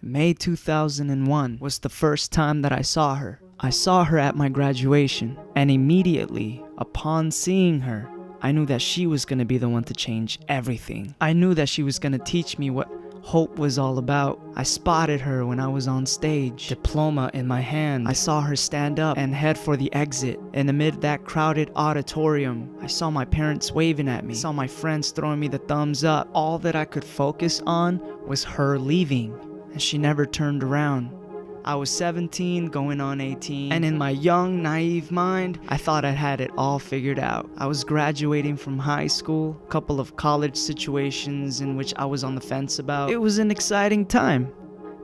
May 2001 was the first time that I saw her. I saw her at my graduation, and immediately, upon seeing her, I knew that she was going to be the one to change everything. I knew that she was going to teach me what hope was all about. I spotted her when I was on stage, diploma in my hand. I saw her stand up and head for the exit. And amid that crowded auditorium, I saw my parents waving at me. I saw my friends throwing me the thumbs up. All that I could focus on was her leaving, and she never turned around. I was 17, going on 18, and in my young, naive mind, I thought I had it all figured out. I was graduating from high school, a couple of college situations in which I was on the fence about. It was an exciting time.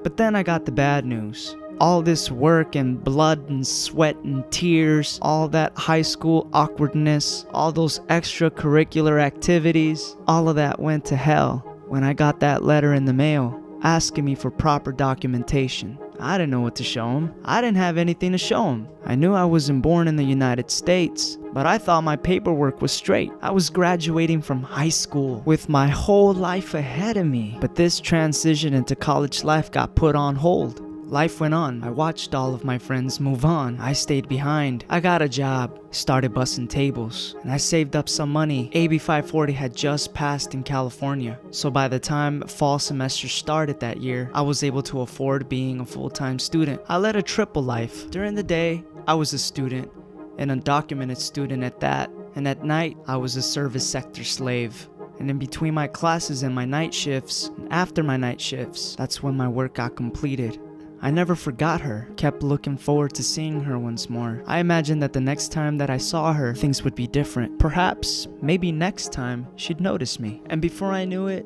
But then I got the bad news. All this work and blood and sweat and tears, all that high school awkwardness, all those extracurricular activities, all of that went to hell when I got that letter in the mail asking me for proper documentation. I didn't know what to show him. I didn't have anything to show him. I knew I wasn't born in the United States, but I thought my paperwork was straight. I was graduating from high school with my whole life ahead of me. But this transition into college life got put on hold. Life went on. I watched all of my friends move on. I stayed behind. I got a job, started bussing tables, and I saved up some money. AB 540 had just passed in California, so by the time fall semester started that year, I was able to afford being a full-time student. I led a triple life. During the day, I was a student, an undocumented student at that, and at night, I was a service sector slave. And in between my classes and my night shifts, and after my night shifts, that's when my work got completed. I never forgot her, kept looking forward to seeing her once more. I imagined that the next time that I saw her, things would be different. Perhaps, maybe next time, she'd notice me. And before I knew it,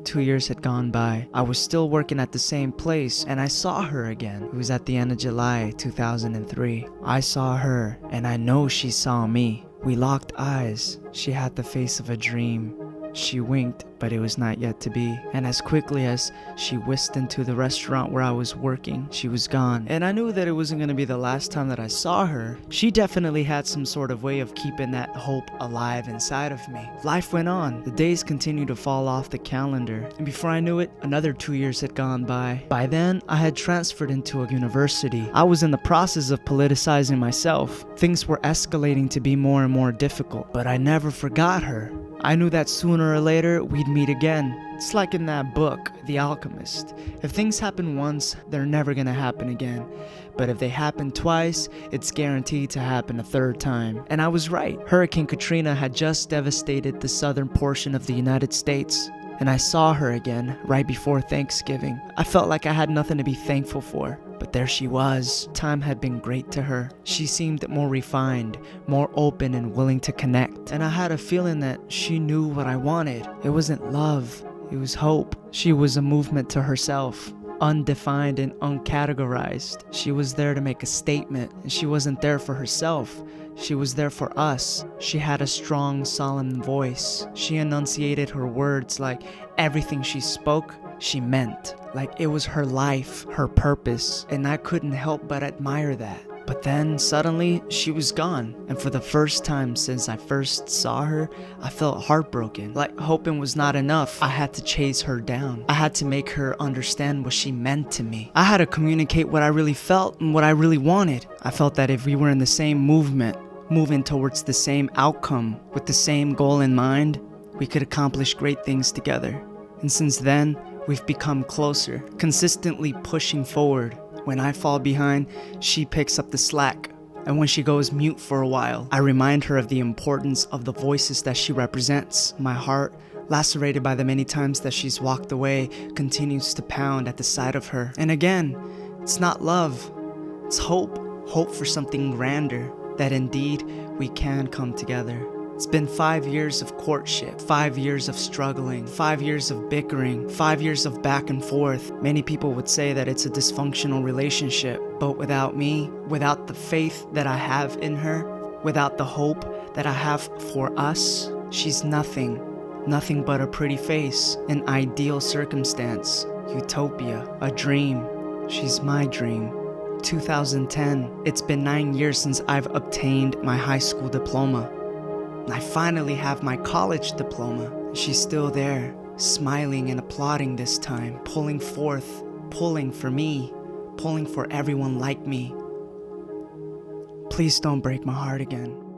2 years had gone by. I was still working at the same place, and I saw her again. It was at the end of July 2003. I saw her, and I know she saw me. We locked eyes. She had the face of a dream. She winked, but it was not yet to be. And as quickly as she whisked into the restaurant where I was working, she was gone. And I knew that it wasn't going to be the last time that I saw her. She definitely had some sort of way of keeping that hope alive inside of me. Life went on. The days continued to fall off the calendar. And before I knew it, another 2 years had gone by. By then, I had transferred into a university. I was in the process of politicizing myself. Things were escalating to be more and more difficult. But I never forgot her. I knew that sooner or later we'd meet again. It's like in that book, The Alchemist. If things happen once, they're never gonna happen again. But if they happen twice, it's guaranteed to happen a third time. And I was right. Hurricane Katrina had just devastated the southern portion of the United States. And I saw her again right before Thanksgiving. I felt like I had nothing to be thankful for. But there she was. Time had been great to her. She seemed more refined, more open and willing to connect. And I had a feeling that she knew what I wanted. It wasn't love, it was hope. She was a movement to herself, undefined and uncategorized. She was there to make a statement, and she wasn't there for herself. She was there for us. She had a strong, solemn voice. She enunciated her words like everything she spoke, she meant. Like it was her life, her purpose, and I couldn't help but admire that. But then, suddenly, she was gone. And for the first time since I first saw her, I felt heartbroken. Like hoping was not enough. I had to chase her down. I had to make her understand what she meant to me. I had to communicate what I really felt and what I really wanted. I felt that if we were in the same movement, moving towards the same outcome, with the same goal in mind, we could accomplish great things together. And since then, we've become closer, consistently pushing forward. When I fall behind, she picks up the slack. And when she goes mute for a while, I remind her of the importance of the voices that she represents. My heart, lacerated by the many times that she's walked away, continues to pound at the sight of her. And again, it's not love, it's hope. Hope for something grander, that indeed we can come together. It's been 5 years of courtship, 5 years of struggling, 5 years of bickering, 5 years of back and forth. Many people would say that it's a dysfunctional relationship, but without me, without the faith that I have in her, without the hope that I have for us, she's nothing. Nothing but a pretty face, an ideal circumstance, utopia, a dream. She's my dream. 2010, it's been 9 years since I've obtained my high school diploma. I finally have my college diploma. She's still there, smiling and applauding this time, pulling forth pulling for me, pulling for everyone like me. Please don't break my heart again.